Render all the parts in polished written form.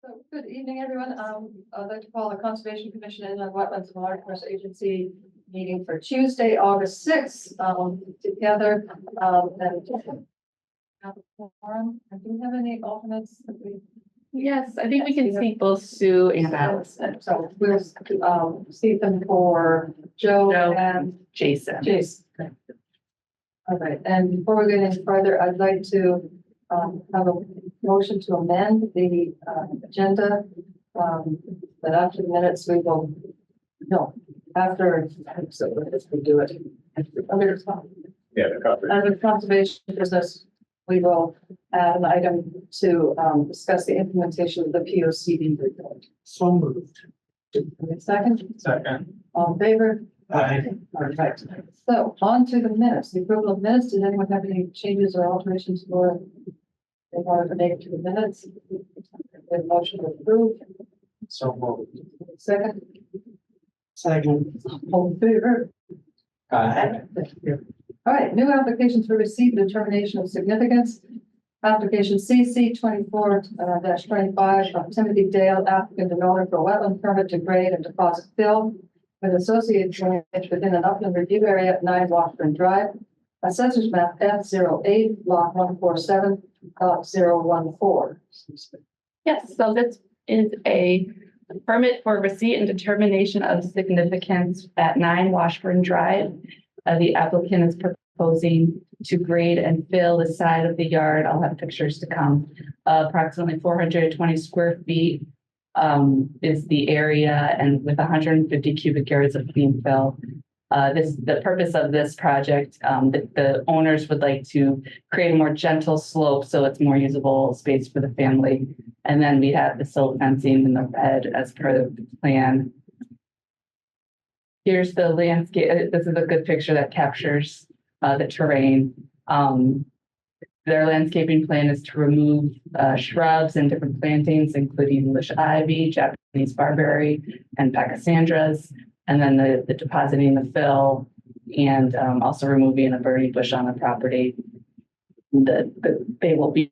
So, good evening, everyone. I'd like to call the Conservation Commission and the Wetlands and Watercourses Agency meeting for Tuesday, August 6th, together. And have a forum. And do we have any alternates? Yes, I think we can see both Sue and Allison. So we'll see them for Joe and Jason. All right, and before we get any further, I'd like to have a motion to amend the agenda. But after the minutes, we will, after, so we do it. Under conservation business, we will add an item to discuss the implementation of the POCD report. So moved. Second? Second. All in favor? Aye. All right. So on to the minutes, the approval of minutes. Did anyone have any changes or alterations for they wanted to make to the minutes? The motion to approve. So moved. Second. Second. All in favor? Aye. Thank you. All right, new applications for receipt and determination of significance. Application CC 24-25 from Timothy Dale, applicant and owner for wetland permit to grade and deposit fill with associated drainage within an upland review area at 9 Washburn Drive. Assessors map F08, lot 147.014. Yes, so this is a permit for receipt and determination of significance at 9 Washburn Drive. The applicant is proposing to grade and fill the side of the yard. I'll have pictures to come. Approximately 420 square feet is the area, and with 150 cubic yards of clean fill. The purpose of this project, the owners would like to create a more gentle slope so it's more usable space for the family. And then we have the silt fencing in the red as per the plan. Here's the landscape. This is a good picture that captures the terrain. Their landscaping plan is to remove shrubs and different plantings, including English ivy, Japanese barberry, and pachysandras, and then the depositing the fill and also removing a burning bush on the property. They will be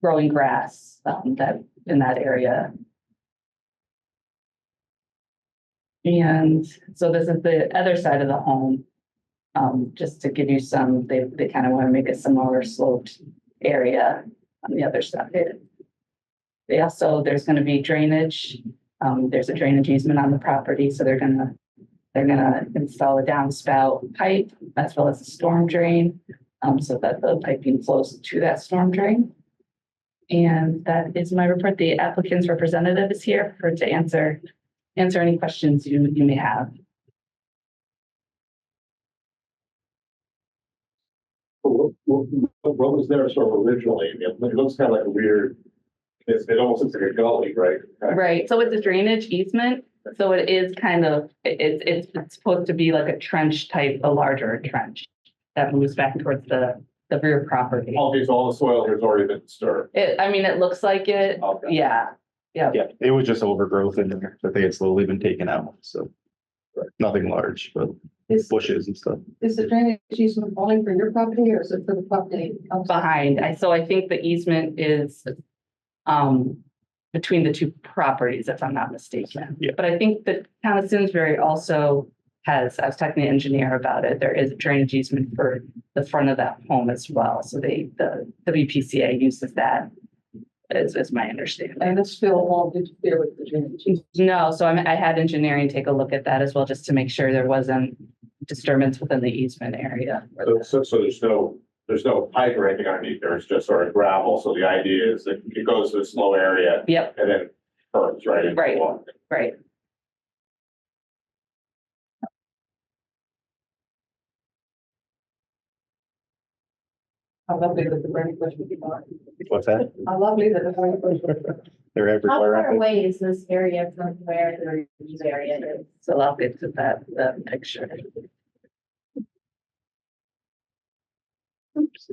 growing grass that in that area. And so this is the other side of the home. Just to give you some, they kind of want to make a similar sloped area on the other side. They also, there's going to be drainage. There's a drainage easement on the property, so they're gonna install a downspout pipe as well as a storm drain, so that the piping flows to that storm drain. And that is my report. The applicant's representative is here to answer any questions you may have. What was there sort of originally? It looks kind of like a weird, it almost looks like a gully, right? Right, so it's a drainage easement. So it is kind of, it's supposed to be like a trench type, a larger trench that moves back towards the rear property. Okay, so all the soil has already been disturbed. It looks like it, Okay. yeah. Yeah, it was just overgrowth in there that they had slowly been taken out, so nothing large, but bushes and stuff. Is the drainage easement only for your property or is it for the property Behind, so I think the easement is between the two properties, if I'm not mistaken. Yeah. But I think the town of Simsbury also has, I was talking to the engineer about it, there is a drainage easement for the front of that home as well. So the WPCA uses that, is my understanding. and this fill won't interfere with the drainage easement? No, so I had engineering take a look at that as well, just to make sure there wasn't disturbance within the easement area. So there's no pipe or anything underneath there. It's just sort of gravel. So the idea is that it goes to a slow area. Yep. And then curves right into Right. the water. Right. How lovely that the drainage bush would be gone. What's that? How lovely that the drainage bush would be gone. They're How everywhere. far aren't away is this area from where the review area is? So I'll get to that picture. Oops.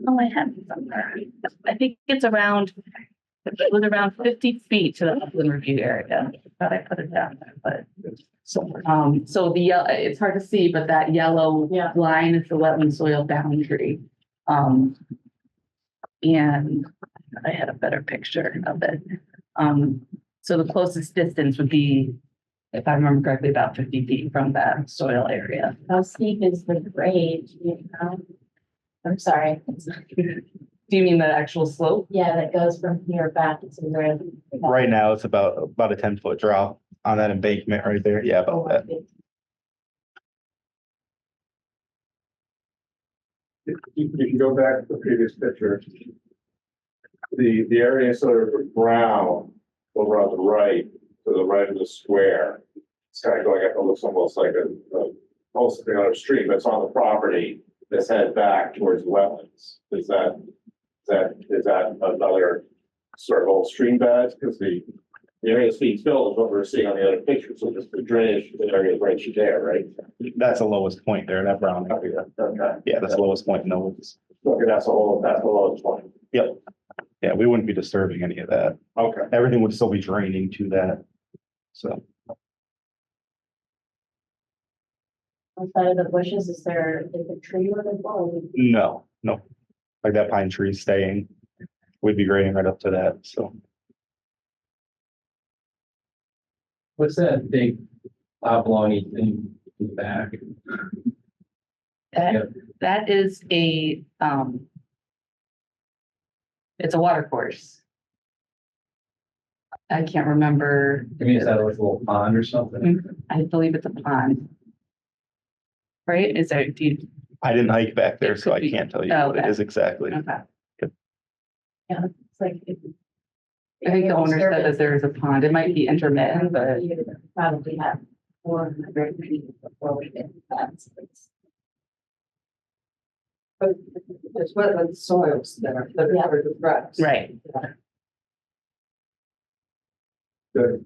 Oh, I have it somewhere. I think it was around 50 feet to the upland review area. Thought I put it down there, but so it's hard to see, but that yellow line is the wetland soil boundary. And I had a better picture of it. So the closest distance would be, if I remember correctly, about 50 feet from that soil area. How steep is the grade? Do you know? I'm sorry. Do you mean the actual slope? Yeah, that goes from here back to where. Right now, it's about a 10-foot drop on that embankment right there. Yeah, about that. You can go back to the previous picture. The area sort of brown over on the right, to the right of the square. It's kind of going up, it looks almost like almost like another stream, but it's on the property that's head back towards the wetlands. Is that another sort of old stream bed? Because the area that's being filled is what we're seeing on the other picture, so just the drainage area right there, right? That's the lowest point there, that brown area. Okay. Yeah, that's the lowest point in the woods. Okay, that's the lowest point. Yep. Yeah, we wouldn't be disturbing any of that. Okay. Everything would still be draining to that. So Outside of the bushes, is there a tree or the wall? no. Like that pine tree staying. We'd be grading right up to that, so. What's that big oblong thing in the back? That is a, it's a water course. I can't remember. I mean, is that like a little pond or something? I believe it's a pond. Right? Is there, do you, I didn't hike back there, It so could I be. can't tell you Oh, what it okay. is exactly. okay. Yeah, it's like. I think the owner said that there is a pond. It might be intermittent, but You probably have 400 feet before we get to that. But there's wetland soils there that are covered with grass. right. Good.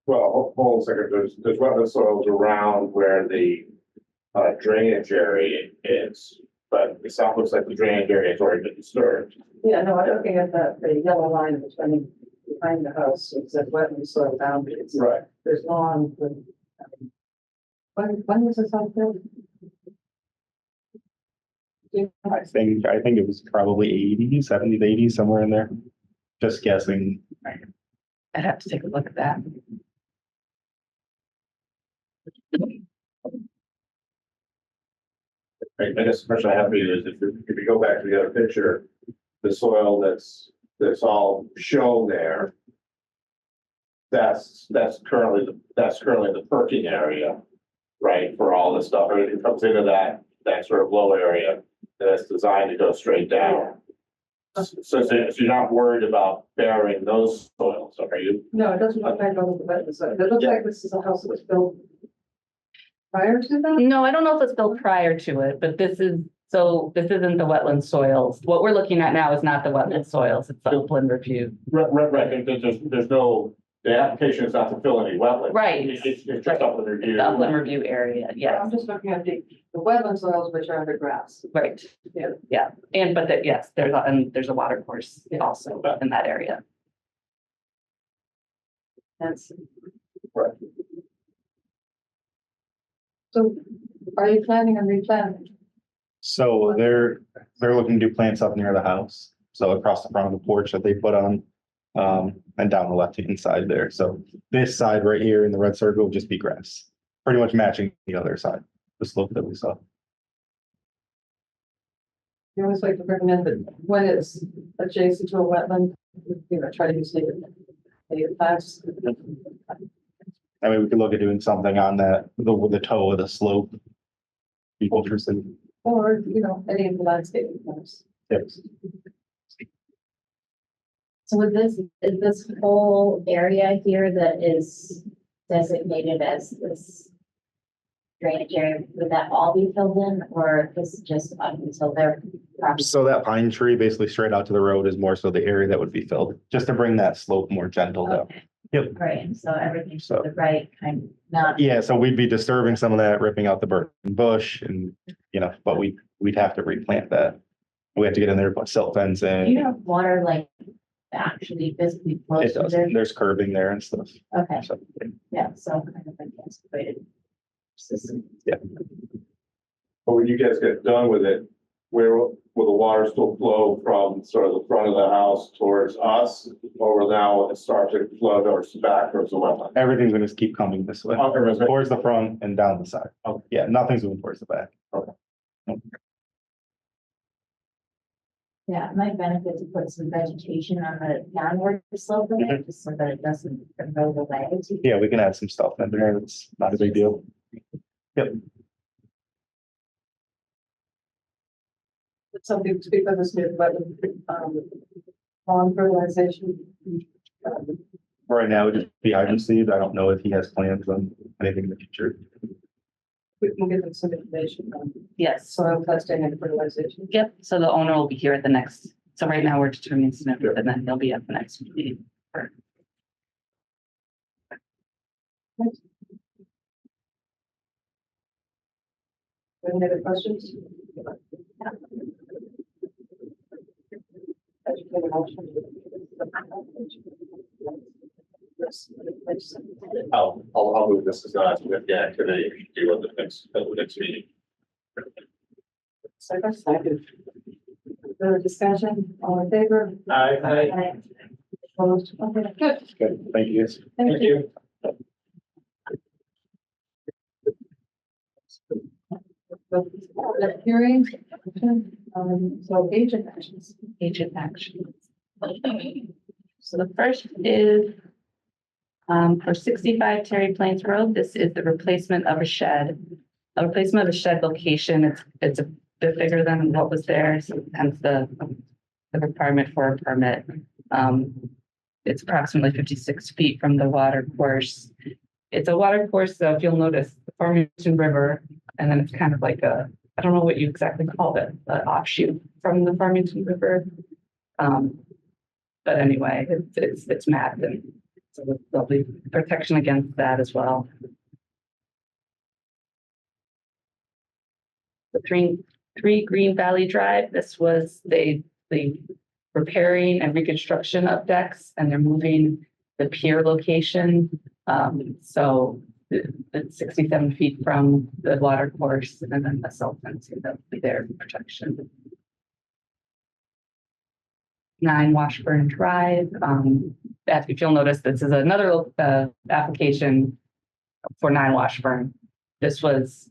Well, hold on a second, there's wetland soils around where the drainage area is, but it sounds looks like the drainage area has already been disturbed. Yeah, no, I'm looking at the yellow line that's running behind the house, it says wetland soil boundaries. Right. There's lawn. When was this out there? I think it was probably 80s, 70s, 80s, somewhere in there. Just guessing. I'd have to take a look at that. I guess the question I have for you is if you go back to the other picture, the soil that's all shown there. That's currently the perking area, right, for all this stuff, it comes into that sort of low area that's designed to go straight down. So you're not worried about burying those soils, are you? No, it doesn't look like all the wetland soil. It looks like this is a house that was built prior to that. No, I don't know if it's built prior to it, but this isn't the wetland soils. What we're looking at now is not the wetland soils, it's the upland review. Right, there's no, the application is not to fill any wetland. Right. It's just upland review. The upland review area, yes, I'm just looking at the wetland soils which are under grass. right. Yeah. Yeah, yes, there's a water course also in that area. That's. Right. So are you planning on replanting? So they're looking to do plants up near the house. So across the front of the porch that they put on, and down the left-hand side there. So this side right here in the red circle will just be grass, pretty much matching the other side, the slope that we saw. You always like to recommend that when it's adjacent to a wetland, try to use native plants. I mean, we could look at doing something on that, the toe of the slope. Be interested. Or, any of the landscaping plants. Yes. So with this, is this whole area here that is designated as this drainage area, would that all be filled in, or this is just up until their property? So that pine tree basically straight out to the road is more so the area that would be filled, just to bring that slope more gentle down. Okay. Yep. Right, so everything's So- the right kind, not. Yeah, so we'd be disturbing some of that, ripping out the burnt bush and, but we'd have to replant that. We have to get in there, put silt fence Do in. you have water like actually physically close It to does, there? there's curbing there and stuff. Okay, So, yeah, so kind of like antiquated system. But when you guys get done with it, where will the water still flow from sort of the front of the house towards us? Or will now it start to flow towards back towards the wetland? Everything's gonna just keep coming this way, Okay, so- towards the front and down the side. Okay. Yeah, nothing's moving towards the back. Yeah, it might benefit to put some vegetation on the downward slope of it, just so that it doesn't erode away. Yeah, we can add some stuff in there. It's not a big deal. Some people speak of this new wetland, lawn fertilization. Right now, it would just be hydro seed. I don't know if he has plans on anything in the future. We can give them some information on Yes. soil testing and fertilization. Yep, so the owner will be here at the next, so right now we're determining significant, and then he'll be at the next meeting. Any other questions? Educated motion. I'll move this as not significant activity, do at the next meeting. Second. Further discussion, all in favor? Aye. Opposed? Okay, good. Good, thank you guys. Thank you. Hearing, so agent actions. Agent actions. So the first is for 65 Terry Plains Road. This is the replacement of a shed. A replacement of a shed location. It's a bit bigger than what was there, so hence the requirement for a permit. It's approximately 56 feet from the water course. It's a water course, so if you'll notice, the Farmington River, and then it's kind of like I don't know what you exactly call it, an offshoot from the Farmington River. But anyway, it's mapped, and so there'll be protection against that as well. The three Green Valley Drive, this was the repairing and reconstruction of decks, and they're moving the pier location. So it's 67 feet from the water course, and then the silt fencing that will be there for protection. 9 Washburn Drive. If you'll notice, this is another application for 9 Washburn. This was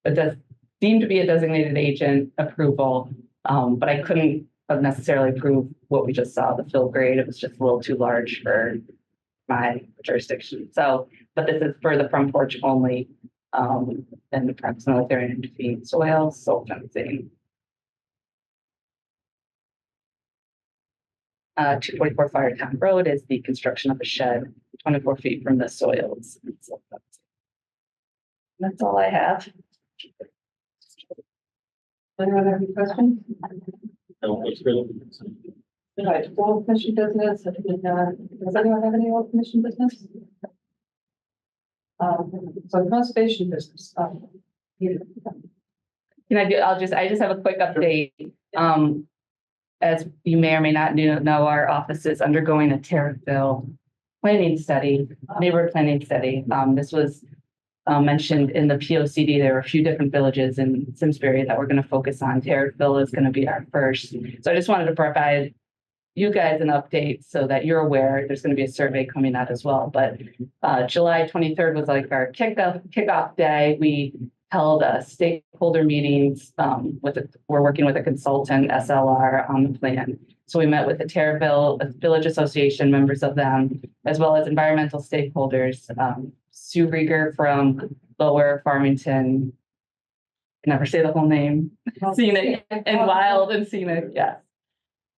deemed to be a designated agent approval, but I couldn't have necessarily approve what we just saw, the fill grade. It was just a little too large for my jurisdiction. So, but this is for the front porch only, and approximately 30 feet soil, silt fencing. 244 Firetown Road is the construction of a shed 24 feet from the soils. That's all I have. Anyone have any questions? No, it's good. All right, old commission business, does anyone have any old commission business? So conservation business. I just have a quick update. As you may or may not know, our office is undergoing a tariff bill planning study, neighborhood planning study. This was mentioned in the POCD. There were a few different villages in Simsbury that we're going to focus on. Tariffville is going to be our first. So I just wanted to provide you guys an update so that you're aware. There's going to be a survey coming out as well. But July 23rd was like our kickoff day. We held stakeholder meetings we're working with a consultant, SLR, on the plan. So we met with the Tariffville Village Association, members of them, as well as environmental stakeholders. Sue Rieger from Lower Farmington, never say the whole name, Scenic and Wild and Scenic, yes.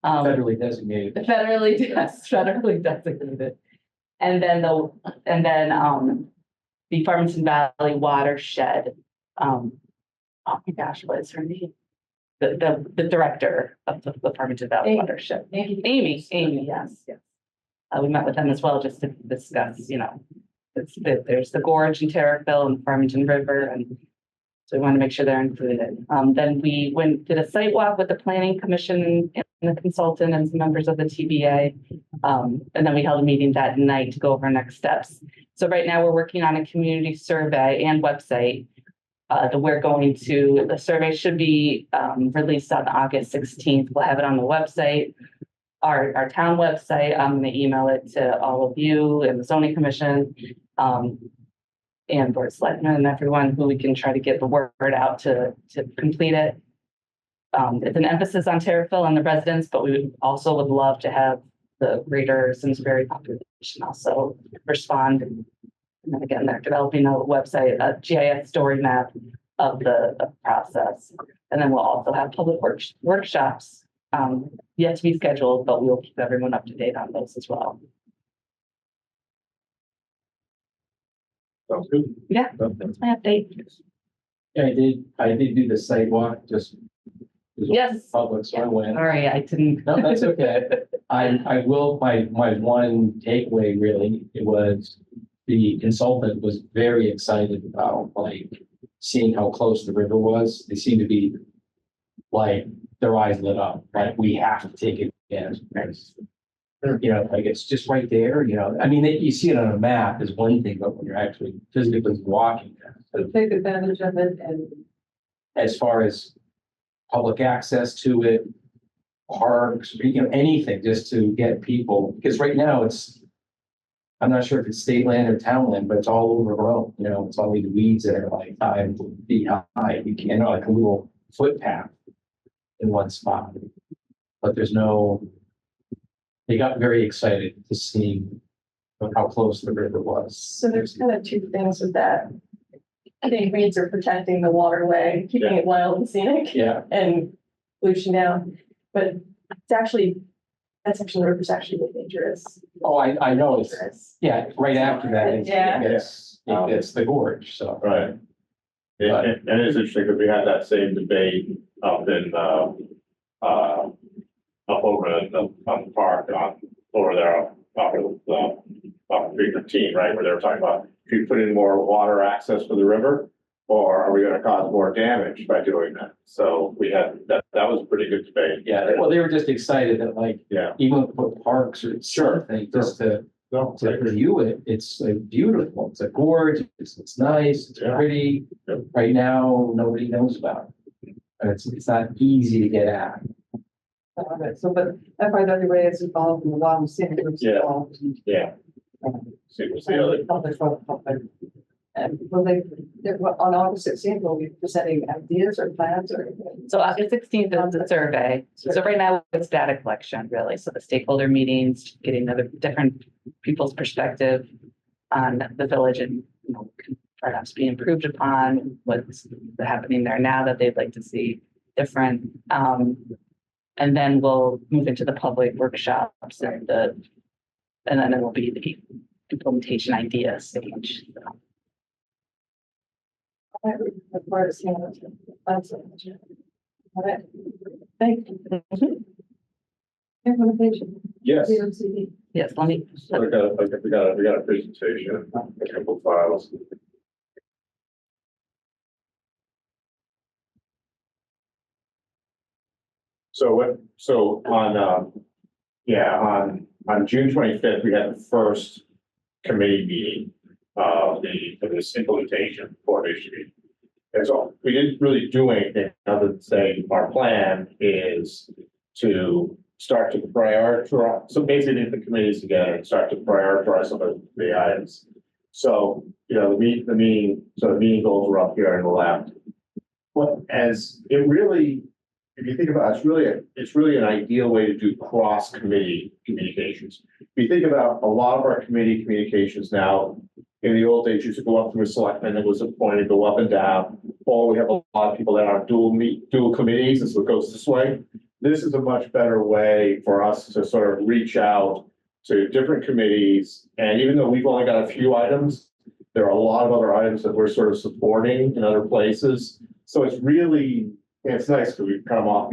Federally designated. Federally designated. And then the Farmington Valley Watershed. Oh my gosh, what is her name? The director of the Farmington Valley Watershed. Amy, yes. We met with them as well just to discuss, there's the gorge in Tariffville and the Farmington River, and so we want to make sure they're included. Then we did a site walk with the Planning Commission and the consultant and some members of the TBA. And then we held a meeting that night to go over next steps. So right now we're working on a community survey and website. we're going to, the survey should be released on August 16th. We'll have it on the website, our town website. I'm going to email it to all of you and the zoning commission, and board of selectmen and everyone who we can try to get the word out to complete it. It's an emphasis on Terriffill and the residents, but we would love to have the greater Simsbury population also respond. And then again, they're developing a website, a GIS story map of the process. And then we'll also have public workshops, yet to be scheduled, but we'll keep everyone up to date on those as well. Sounds good. Yeah, that's my update. Yeah, I did do the sidewalk, just. it was Yes. Public, so I went. Sorry, I didn't. No, that's okay. I will, my one takeaway really, it was the consultant was very excited about like seeing how close the river was. They seemed to be like their eyes lit up, like we have to take it in. You know, like it's just right there, you know, I mean, you see it on a map is one thing, but when you're actually physically walking there. So take advantage of it and As far as public access to it, parks, you know, anything just to get people, because right now I'm not sure if it's state land or town land, but it's all overgrown, you know, it's all the weeds that are like 5 feet high. You can't, like a little footpath in one spot. But they got very excited to see how close the river was. So there's kind of two things with that. I think weeds are protecting the waterway, keeping it wild and scenic Yeah, and pollution down. But that section of the river is actually really dangerous. oh, I know, it's, Dangerous. yeah, right after that, Yeah. it's the gorge, so. Right. And it's interesting because we had that same debate up in, up over on the park, over there, off 315, right, where they were talking about, if you put in more water access for the river, or are we gonna cause more damage by doing that? So we had, that was a pretty good debate. Yeah, well, they were just excited that like, Yeah. even for parks or something, just to No, view it, it's like beautiful, it's a gorge, it's nice, it's Yeah. pretty. Yep. Right now, nobody knows about it. And it's not easy to get at. so, but FIWA is involved in the wild and scenic groups Yeah. involved. yeah. See, what's the other, And will on August 16th, will we be presenting ideas or plans or? So August 16th is the survey. So right now it's data collection, really. So the stakeholder meetings, getting other different people's perspective on the village and, you know, can perhaps be improved upon, what's happening there now that they'd like to see different. And then we'll move into the public workshops and then it will be the implementation idea stage. All right. Thank you. Implementation. yes, POCD. Yes, let me. so we got a presentation, a couple files. So on June 25th, we had the first committee meeting of this implementation coordination meeting. And so we didn't really do anything other than say our plan is to start to prioritize. So basically get the committees together and start to prioritize some of the items. So, you know, the meeting goals were up here on the left. Well, as it really, if you think about it, it's really an ideal way to do cross-committee communications. If you think about a lot of our committee communications now, in the old days, used to go up through a selectman that was appointed, go up and down. Or we have a lot of people that are dual committees, and so it goes this way. This is a much better way for us to sort of reach out to different committees. And even though we've only got a few items, there are a lot of other items that we're sort of supporting in other places. So it's really, it's nice because we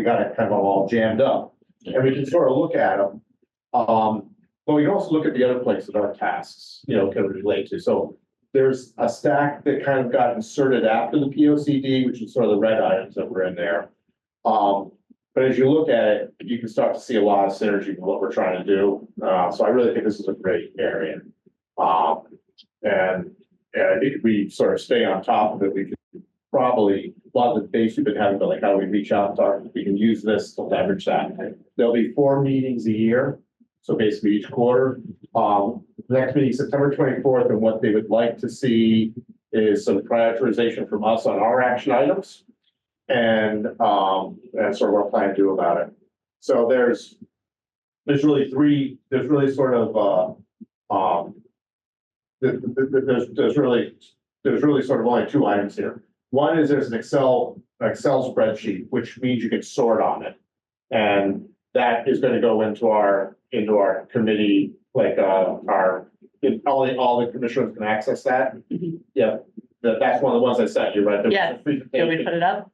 got it kind of all jammed up, and we can sort of look at them. But we can also look at the other places our tasks, you know, can relate to. So there's a stack that kind of got inserted after the POCD, which is sort of the red items that were in there. But as you look at it, you can start to see a lot of synergy with what we're trying to do. So I really think this is a great area. And I think if we sort of stay on top of it, we can probably a lot of the debates we've been having, but like how we reach out, talk, we can use this to leverage that. There'll be 4 meetings a year, so basically each quarter. The next meeting, September 24th, and what they would like to see is some prioritization from us on our action items. And that's sort of what I plan to do about it. So there's really sort of, there's really sort of only 2 items here. One is there's an Excel spreadsheet, which means you can sort on it. And that is going to go into our committee, like all the commissioners can access that. Yeah, that's one of the ones I sent you, right? Yeah. Can we put it up?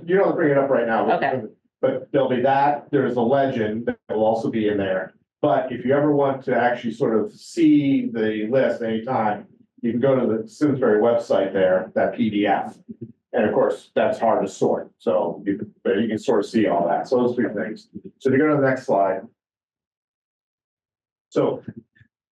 You don't bring it up right now. Okay. But there'll be that, there's a legend that will also be in there. But if you ever want to actually sort of see the list anytime, you can go to the Simsbury website there, that PDF. And of course, that's hard to sort, so you can sort of see all that. So those 3 things. So if you go to the next slide. So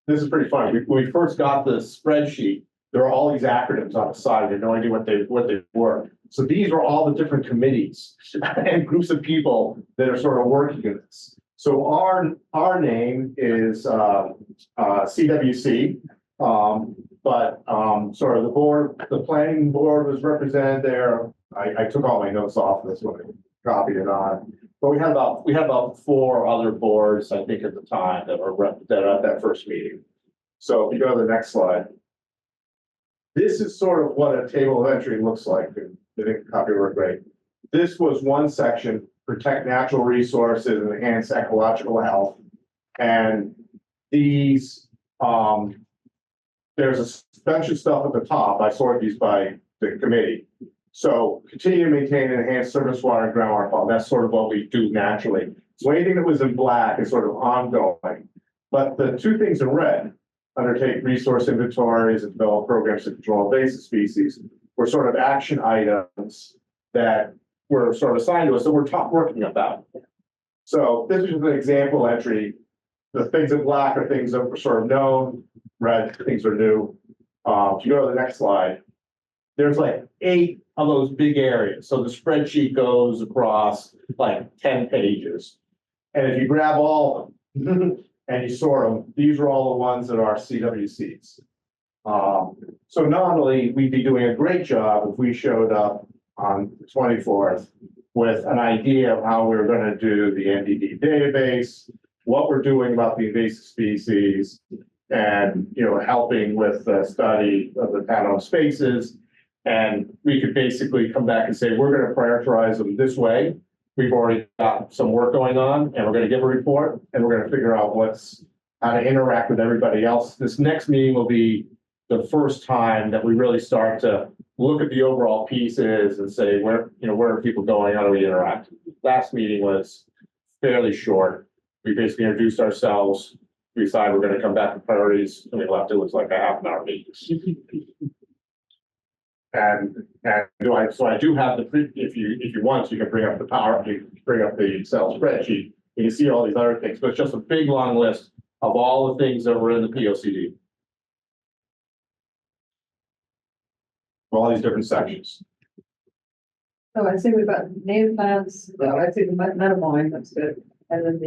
this is pretty funny. When we first got the spreadsheet, there were all these acronyms on the side. I had no idea what they were. So these are all the different committees and groups of people that are sort of working in this. So our name is CWC, but sort of the board, the planning board was represented there. I took all my notes off this one and copied it on. But we had about 4 other boards, I think, at the time that were at that first meeting. So if you go to the next slide. This is sort of what a table of entry looks like. I think copy worked great. This was one section, protect natural resources and enhance ecological health. And these, there's a bunch of stuff at the top. I sorted these by the committee. So continue to maintain and enhance surface water and groundwater quality. That's sort of what we do naturally. So anything that was in black is sort of ongoing. But the 2 things in red, undertake resource inventories and develop programs to control invasive species, were sort of action items that were sort of assigned to us that we're working about. So this is just an example entry. The things in black are things that were sort of known, red things are new. If you go to the next slide, there's like 8 of those big areas. So the spreadsheet goes across like 10 pages. And if you grab all of them and you sort them, these are all the ones that are CWCs. So nominally, we'd be doing a great job if we showed up on the 24th with an idea of how we were going to do the NDD database, what we're doing about the invasive species, and helping with the study of the town-owned spaces. And we could basically come back and say, we're going to prioritize them this way. We've already got some work going on, and we're going to give a report, and we're going to figure out how to interact with everybody else. This next meeting will be the first time that we really start to look at the overall pieces and say, where are people going? How do we interact? Last meeting was fairly short. We basically introduced ourselves. We decided we're going to come back with priorities, and we left it was like a half an hour meeting. So I do have if you want, you can bring up the Excel spreadsheet. You can see all these other things, but it's just a big long list of all the things that were in the POCD. All these different sections. So I see we've got native plants, I see the metamine, that's good, and then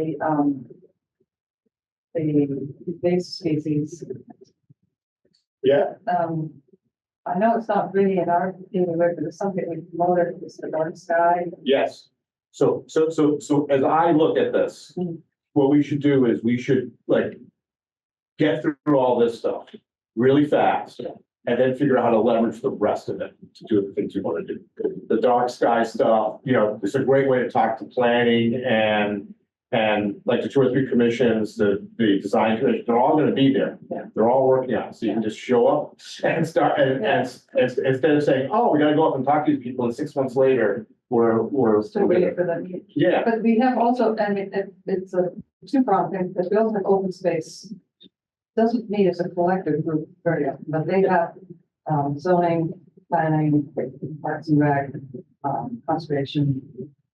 the invasive species. Yeah. I know it's not really in our field, but it's something we promoted, it's the dark sky. Yes. So as I look at this, what we should do is we should get through all this stuff really fast. And then figure out how to leverage the rest of it to do the things we want to do. The dark sky stuff, it's a great way to talk to planning and like the 2 or 3 commissions, the design commission, they're all going to be there. Yeah. They're all working on it. So you can just show up and start and instead of saying, oh, we got to go up and talk to these people, and 6 months later, we're Still waiting for them. Yeah. But we have also, it's a 2-pronged thing, because we also have open space. Doesn't meet as a collective group very often, but they have zoning, planning, parks and rec, conservation,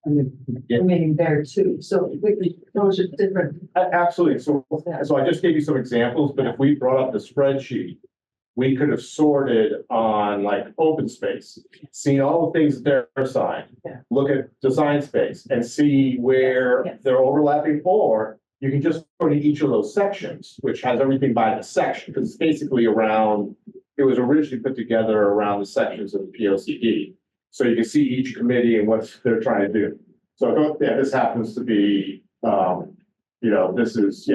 and the meeting there too. So those are different. Absolutely. So I just gave you some examples, but if we brought up the spreadsheet we could have sorted on like open space, seen all the things that they're assigned. Yeah. Look at design space and see where Yes. they're overlapping, or you can just go to each of those sections, which has everything by the section, because it's basically around, it was originally put together around the sections of the P O C D. So you can see each committee and what they're trying to do. So, yeah, this happens to be, this is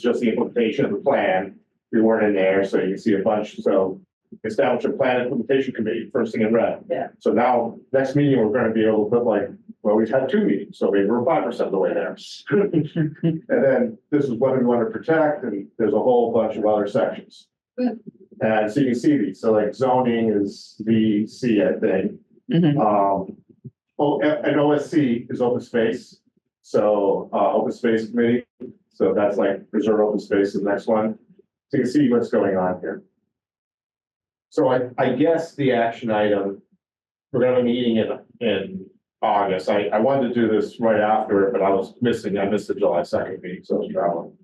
just the implementation of the plan. We weren't in there, so you can see a bunch, so establish a plan implementation committee, first thing in red. Yeah. So now, next meeting, we're gonna be able to put like, well, we've had 2 meetings, so maybe we're 5% of the way there. And then this is what we want to protect, and there's a whole bunch of other sections. Good. And so you can see these, so like zoning is VC, I think. And OSC is open space, so, open space committee, so that's like preserve open space is the next one. So you can see what's going on here. So I guess the action item, we're gonna have a meeting in August. I wanted to do this right after it, but I missed the July 2nd meeting, so I was traveling.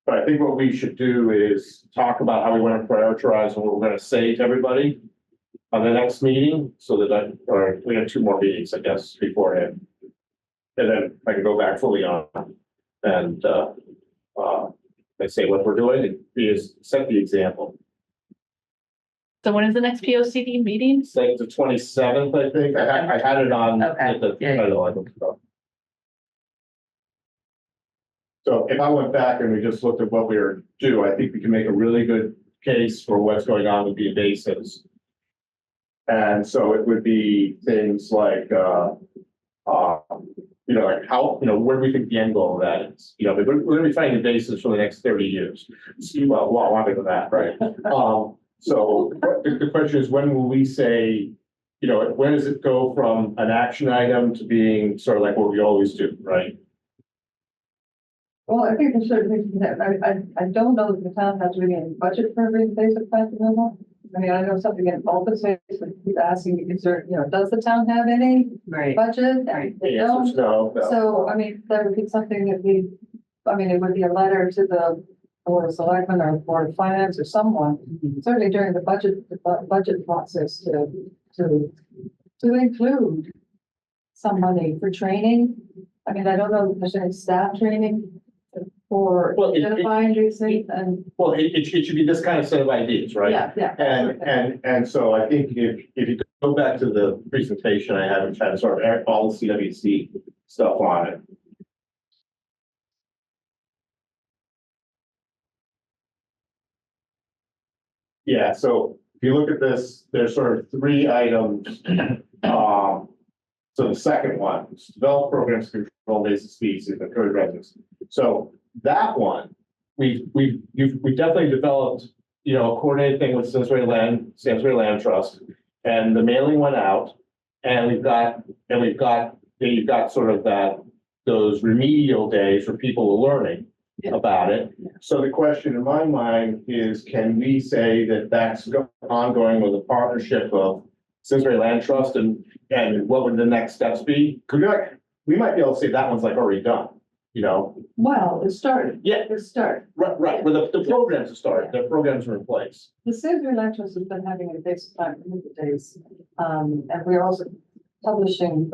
But I think what we should do is talk about how we want to prioritize and what we're gonna say to everybody on the next meeting, so that or we have 2 more meetings, I guess, beforehand. And then I can go back fully on and, I say what we're doing and set the example. So when is the next P O C D meeting? It's like the 27th, I think. I had it on. Okay. Yeah. I looked it up. So if I went back and we just looked at what we were due, I think we can make a really good case for what's going on with the invasives. And so it would be things like, like how, where do we think the end goal of that is? We're gonna be fighting invasives for the next 30 years. Well, longer than that, right? So the question is, when will we say, when does it go from an action item to being sort of like what we always do, right? Well, I think there's certain things that, I don't know that the town has really any budget for every invasive plant removal. I mean, I know something in open space, but keep asking, is there, does the town have any budget? Right. They The answer is don't. no. So, I mean, that would be something that it would be a letter to the Board of Selectmen or Board of Finance or someone, certainly during the budget process to include some money for training. I mean, I don't know if there's any staff training for Well, identifying these things and, Well, it should be this kind of set of ideas, right? yeah. And so I think if you go back to the presentation I had, which had sort of all the CWC stuff on it. Yeah, so if you look at this, there's sort of 3 items. So the second one is develop programs to control invasive species and encourage residents. So that one, we've definitely developed, a coordinated thing with Simsbury Land Trust, and the mailing went out, and you've got sort of those remedial days where people are learning about it. So the question in my mind is, can we say that that's ongoing with a partnership of Simsbury Land Trust, and what would the next steps be? Could we might be able to say that one's like already done, Well, it started. Yeah. It started. Right, well, the programs have started, the programs are in place. The Simsbury Land Trust has been having a basic plant removal days. And we're also publishing,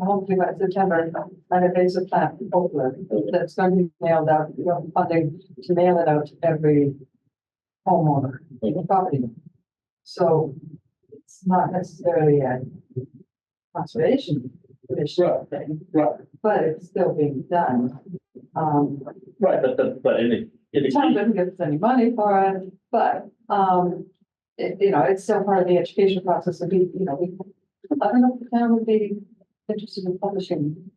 hopefully by September, an invasive plant booklet that's going to be mailed out, funding to mail it out to every homeowner, property. So it's not necessarily a conservation commission thing, Right, but it's still being done. right, but in The town doesn't give us any money for it, but, it's still part of the education process. And I don't know if the town would be interested in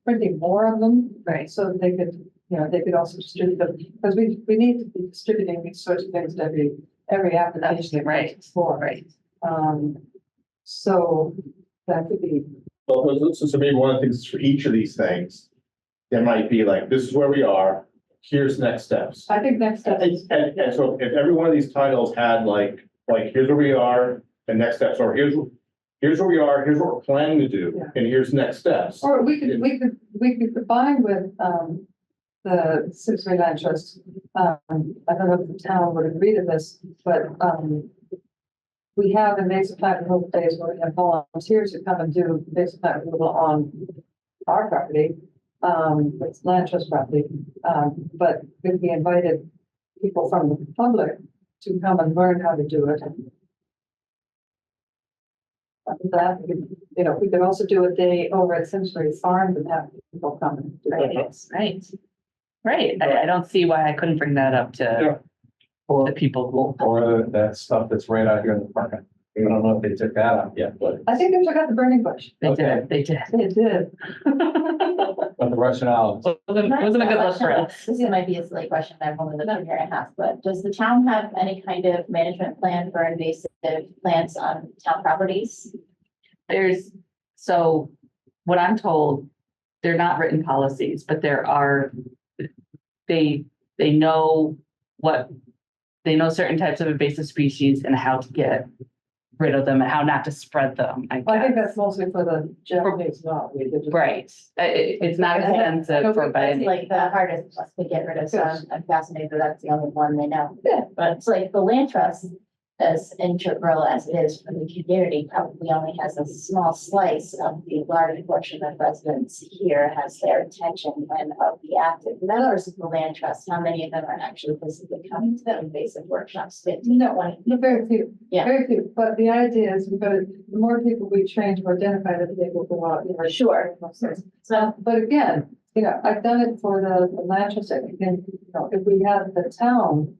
printing more of them. Right. So that they could, they could also distribute them, because we need to be distributing these sorts of things to every application. that Right. comes forward. Right. So that could be, well, so maybe one of the things for each of these things, there might be like, this is where we are, here's next steps. I think next step is. And so if every one of these titles had like, here's where we are, and next steps, or here's where we are, here's what we're planning to do, Yeah. and here's next steps. Or we could combine with, the Simsbury Land Trust, I don't know if the town would agree to this, but, we have invasive plant removal days where we have volunteers who come and do invasive plant removal on our property, it's land trust property, but if we invited people from the public to come and learn how to do it. That, you know, we could also do a day over at Simsbury Farm and have people come and do it. Right. I don't see why I couldn't bring that up to the people who. Or that stuff that's right out here in the park. I don't know if they took that out yet, but, I think they took out the burning bush. They did. They did. but the rationale, Wasn't a good look for us. This might be a silly question I've only lived in here and a half, but does the town have any kind of management plan for invasive plants on town properties? So what I'm told, they're not written policies, but there are, they know they know certain types of invasive species and how to get rid of them and how not to spread them. I think that's mostly for the Japanese knotweed. Right. It's not expensive for, That's but like the hardest to get rid of, so I'm fascinated that that's the only one they know. Yeah. But it's like the land trust, as integral as it is for the community, probably only has a small slice of the large portion of residents here has their attention and of the active members of the land trust. How many of them are actually physically coming to the invasive workshops? 15, No, 20? very few. Yeah. Very few, but the idea is we've got to, the more people we train to identify that they will go out, you know. Sure. So, But again, you know, I've done it for the land trust, and, you know, if we had the town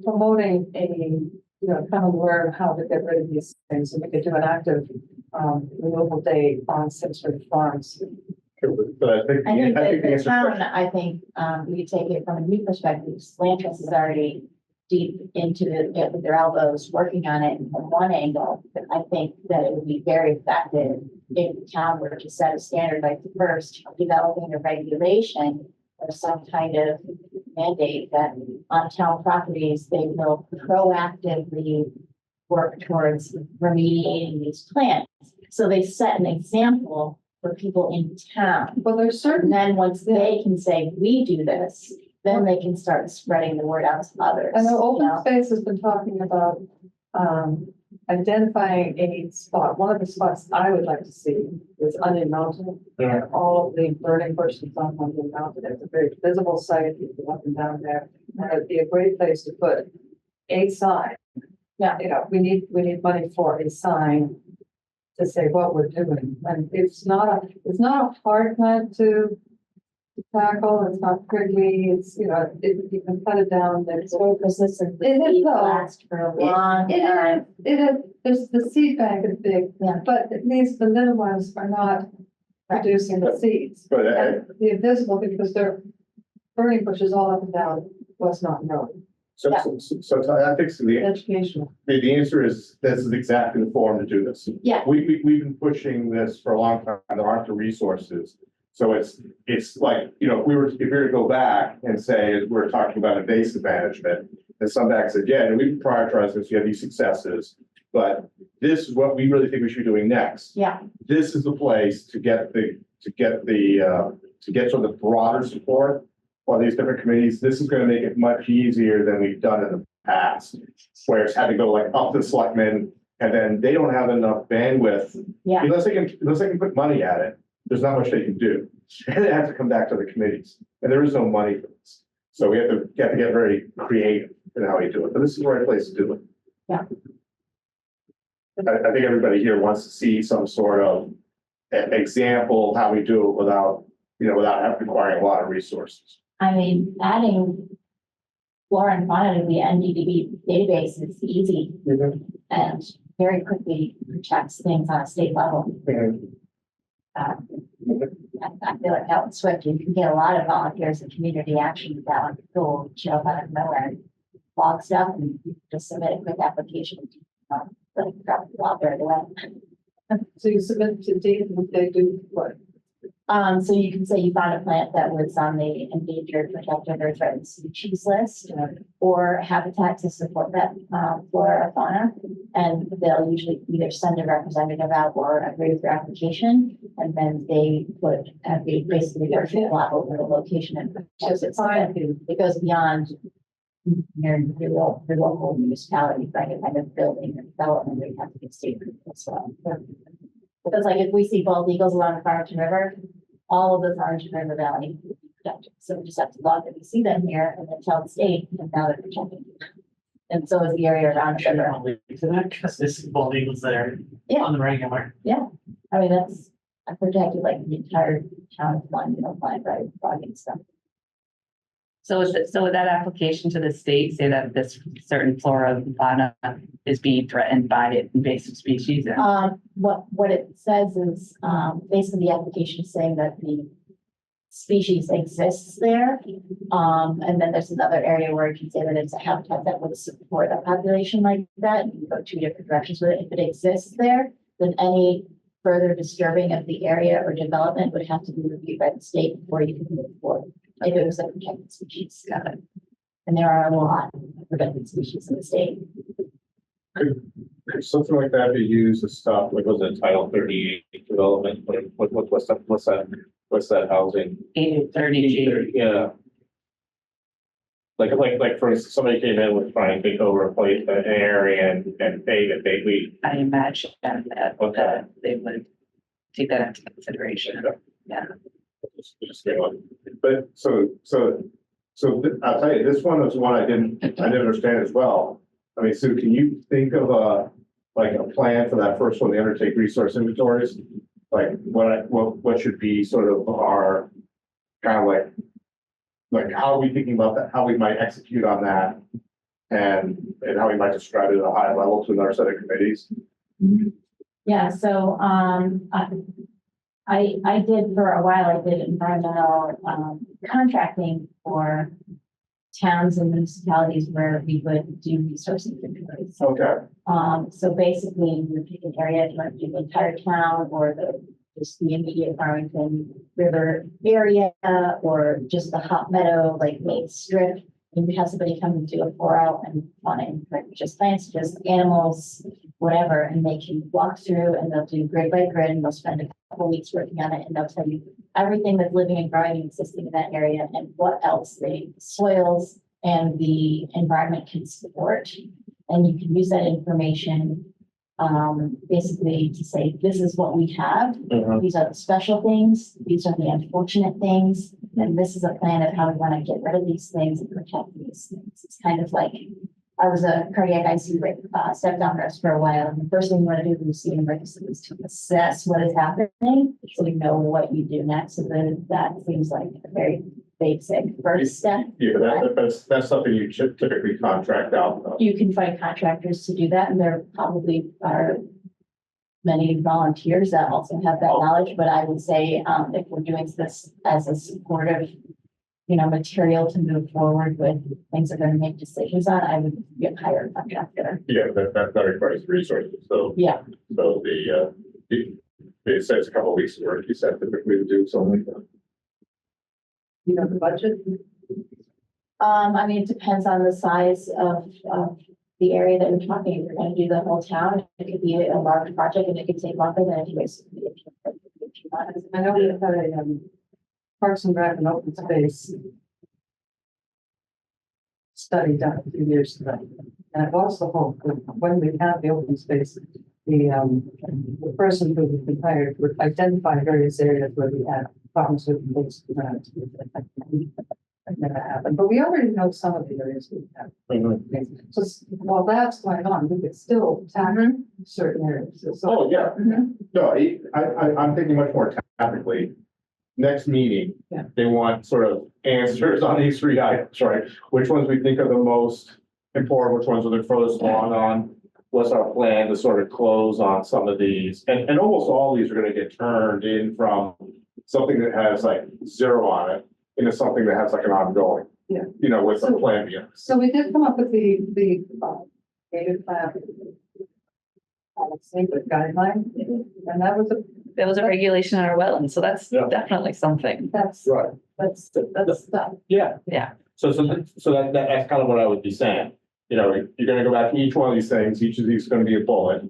promoting a, you know, kind of learn how to get rid of these things, and we could do an active, removal day on Simsbury Farms. But I think, I think I that think the the answer. town, I think, we could take it from a new perspective, land trust is already deep into it with their elbows, working on it from one angle. But I think that it would be very effective if the town were to set a standard, like first developing a regulation or some kind of mandate that on town properties, they will proactively work towards remediating these plants. So they set an example for people in town. Well, there's And certain, then once they can say, we do this, then they can start spreading the word out to others. I know you Open know? Space has been talking about, identifying a spot. One of the spots I would like to see is Onion Mountain. Yeah. All of the burning bushes on Onion Mountain. It's a very visible site. You can up and down there. And it'd be a great place to put a sign. Yeah. You know, we need money for a sign to say what we're doing. And it's not a hard plant to tackle. It's not prickly. It's, you know, you can cut it down. It's very persistent. It is It though. lasts for a long time. It is, there's, the seed bank is big, Yeah. but it means the little ones are not producing the seeds. But And the invisible, because they're burning bushes all up and down West Mountain Road, so I think educational. the answer is, this is exactly the forum to do this. Yeah. We've been pushing this for a long time. There aren't the resources. So it's like, you know, if we were to go back and say, as we're talking about invasive management, and some back said, yeah, and we prioritize this, you have these successes, but this is what we really think we should be doing next. Yeah, This is the place to get sort of the broader support for these different committees. This is going to make it much easier than we've done in the past, where it's had to go like up to the selectmen, and then they don't have enough bandwidth. yeah. Unless they can put money at it, there's not much they can do. And it has to come back to the committees, and there is no money for this. So we have to get very creative in how we do it, but this is the right place to do it. Yeah. I think everybody here wants to see some sort of example of how we do it without requiring a lot of resources. I mean, adding flora and fauna to the NDDB database is easy and very quickly protects things on a state level. I feel like out in Swift, you can get a lot of volunteers and community action with that one. People show up out of nowhere and log stuff, and you just submit a quick application. Drop it out there away. So you submit to date, and they do what? So you can say you found a plant that was on the endangered, protected, or threatened species list, or habitat to support that, flora or fauna. And they'll usually either send a representative out or agree with your application, and then they put, they basically go to a lot over the location and protect it. So it goes beyond your local municipality, for any kind of building or development, they have to get state approval as well. Because like if we see bald eagles along the Farmington River, all of the Farmington River Valley will be protected. So we just have to log that we see them here and then tell the state, and now they're protected. And so is the area around the river. To that, because this is bald eagles there Yeah. on the regular. I mean, I protected like the entire town of one, flying by logging stuff. So would that application to the state say that this certain flora and fauna is being threatened by invasive species? What it says is, basically the application is saying that the species exists there. And then there's another area where you can say that it's a habitat that would support a population like that. You can go two different directions with it. If it exists there, then any further disturbing of the area or development would have to be reviewed by the state before you can move forward. If it was a protected species. Got it. And there are a lot of protected species in the state. Could something like that be used as stuff, like was it Title 38 development, what's that housing? 30G. Yeah. Like for instance, somebody came in with trying to take over a place, an area and pay that we. I imagine that Okay. they would take that into consideration. Yeah. But I'll tell you, this one was one I didn't understand as well. I mean, Sue, can you think of a plan for that first one, the undertake resource inventories? Like what should be sort of our kind of like how are we thinking about that, how we might execute on that and how we might describe it at a high level to another set of committees? Yeah, so, I did for a while, I did environmental, contracting for towns and municipalities where we would do resource inventories. Okay. So basically, you would pick an area, if you want to do the entire town or just the immediate Farmington River area, or just the hot meadow, like main strip. And you have somebody come and do a 4-hour and want to input just plants, just animals, whatever, and they can walk through and they'll do grid by grid, and they'll spend a couple weeks working on it, and they'll tell you everything that's living and growing and existing in that area and what else the soils and the environment can support. And you can use that information basically to say, this is what we have. These are the special things. These are the unfortunate things. And this is a plan of how we want to get rid of these things and protect these things. It's kind of like, I was a cardiac ICU step down nurse for a while. And the first thing you want to do when you see an emergency is to assess what is happening, so you know what you do next. So then that seems like a very basic first step. Yeah, that's something you should typically contract out, though. You can find contractors to do that, and there probably are many volunteers that also have that knowledge. But I would say, if we're doing this as a supportive, material to move forward with things that are going to make decisions on, I would hire a contractor. Yeah, that requires resources, so. Yeah. So it says a couple of weeks of work, you said typically to do something like that. You know, the budget? I mean, it depends on the size of the area that we're talking. If we're going to do the whole town, it could be a large project and it could take longer than if you want. I know we had a Parks and Rec and open space study done a few years ago. And it was the hope that when we have the open space, the person who would be hired would identify various areas where we had problems with waste ground. That never happened, but we already know some of the areas we have. So while that's going on, we could still tackle certain areas. So, Oh, yeah. No, I'm thinking much more tactically. Next meeting, Yeah. they want sort of answers on these three items, right? Which ones we think are the most important, which ones are the furthest along on? What's our plan to sort of close on some of these? And almost all these are gonna get turned in from something that has like 0 on it into something that has like an ongoing. Yeah. With a plan beyond. So we did come up with the native plan. I would say the guideline, and that was That was a regulation in our wetlands, so that's Yeah. definitely something. That's, Right. that's stuff. Yeah. Yeah. So that's kind of what I would be saying. You know, you're gonna go back to each one of these things, each of these is gonna be a bullet.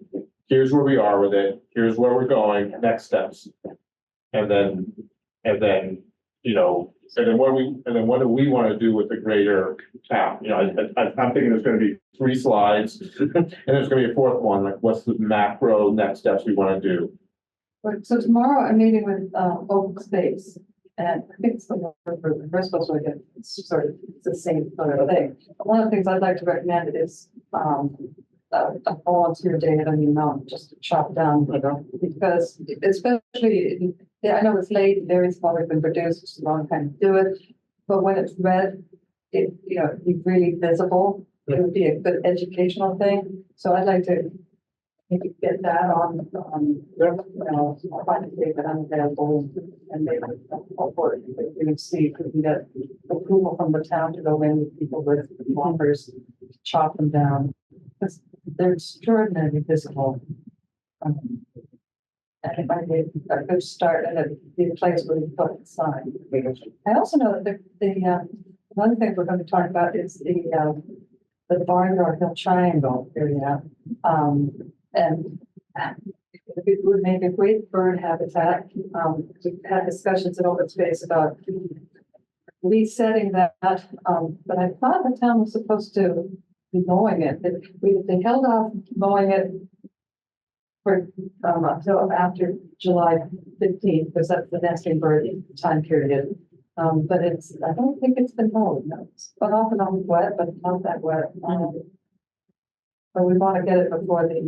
Here's where we are with it, here's where we're going, next steps. And then, you know, and then what do we wanna do with the greater town? You know, I'm thinking there's gonna be 3 slides, and there's gonna be a 4th one, like what's the macro next steps we wanna do? Right, so tomorrow I'm meeting with, open space, and I think it's the, we're supposed to get, it's sort of, it's the same sort of thing. One of the things I'd like to recommend is, a volunteer day at any amount, just to chop down, because especially, yeah, I know it's late, everything's probably been produced, it's the wrong time to do it. But when it's read, it, you know, it'd be really visible, it would be a good educational thing, so I'd like to maybe get that on, you know, I'll find a day that I'm available and maybe I'll work, we can see if we can get approval from the town to go in with people with loggers, chop them down. Because they're extraordinarily visible. And it might be a good start and it'd be a place where we put the sign. I also know that one thing we're going to talk about is the Barnyard Hill Triangle area. And it would make a great bird habitat. We've had discussions in open space about resetting that, but I thought the town was supposed to be mowing it. They held off mowing it for until after July 15th, because that's the nesting bird time period. But I don't think it's been mowed. No, it's been off and on wet, but not that wet. But we want to get it before the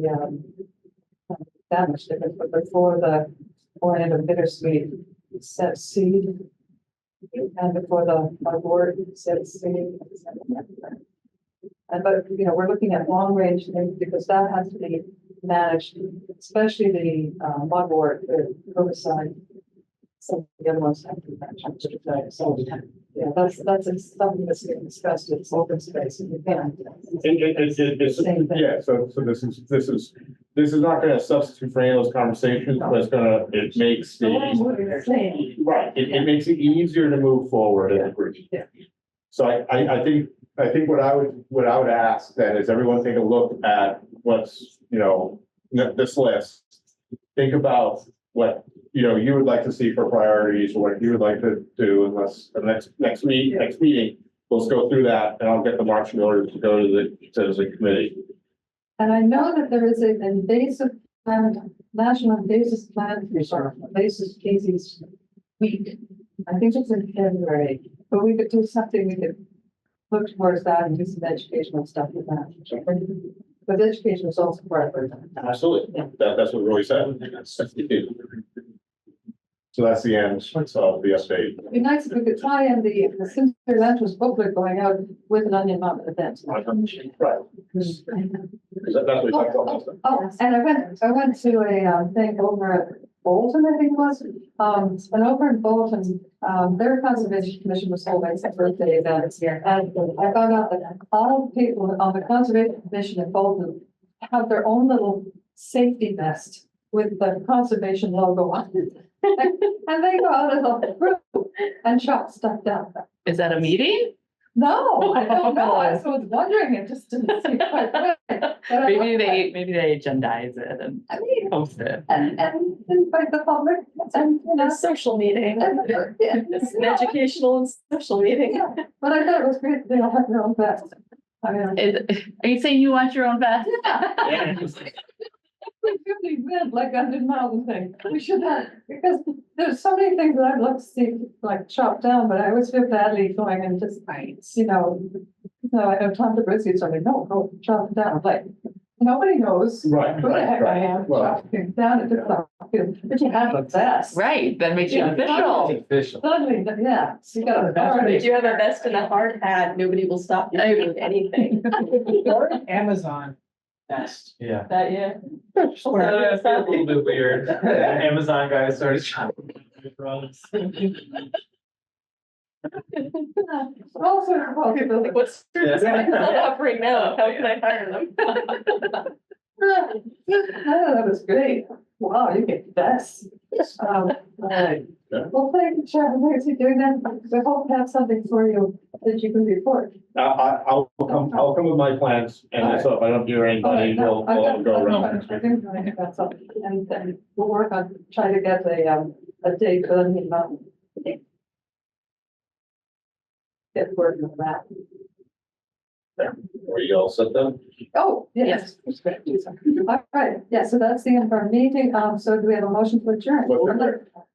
damage, but before the end of bittersweet set seed. And before the board set seed. But, you know, we're looking at long range things because that has to be managed, especially the mugwort, the herbicide. Some of the other ones have to be managed. So, yeah, that's something that's being discussed in open space. And again, It's yeah, so this is not gonna substitute for any of those conversations, but it makes right, it makes it easier to move forward as a group. Yeah. So I think what I would ask then is everyone take a look at what's, you know, this list. Think about what, you know, you would like to see for priorities, or what you would like to do, unless the next meeting, let's go through that, and I'll get the marching orders to go to the committee. And I know that there is an invasive plant, national invasive plant, invasive species week. I think it's in February, but we could do something, we could look towards that and do some educational stuff with that. But education is also part of it. Absolutely, that's what Roy said. So that's the end of the update. It'd be nice if we could tie in the Simsbury Lanterns booklet going out with an Onion Mountain event. Right. That's what we talked about last time. Oh, and I went to a thing over at Bolton, I think it was. And over in Bolton, their conservation commission was holding some birthday events here. And I found out that all the people on the conservation commission in Bolton have their own little safety vest with the conservation logo on it. And they go out as a group and chop stuff down. Is that a meeting? No, I don't know. I was wondering, it just didn't seem quite right. But I Maybe looked they agendize it and I mean, post it. and invite the public and, you know. A social meeting. Yeah, It's an educational and social meeting. yeah, but I thought it was great, they all have their own vest. I mean, Are you saying you want your own vest? yeah. We really went like I did Mountain thing. We should have, because there's so many things that I'd love to see like chopped down, but I always feel badly going and just, you know, I know Tom DeBrisky told me, no, go chop it down. Like, nobody knows Right, who the heck I am, Well, chopping down. It just, but you have a vest. Right, that makes you Yeah. official. Official. Suddenly, yeah, so you got authority. If you have a vest and a hard hat, nobody will stop you from doing anything. Or Amazon best. Yeah. That, yeah. It's a little bit weird. Amazon guys started shopping. All sorts of possibilities. What's offering now? How can I hire them? Oh, that was great. Wow, you get best. Right. Well, thank you, Chairman. Thanks for doing that. We hope to have something for you that you can report. I'll come with my plans, and so if I don't do anybody, we'll go around. I think that's all. And then we'll work on trying to get a date for them, get working on that. Were you all set then? Oh, yes. All right, yeah, so that's the end of our meeting. So do we have a motion to adjourn?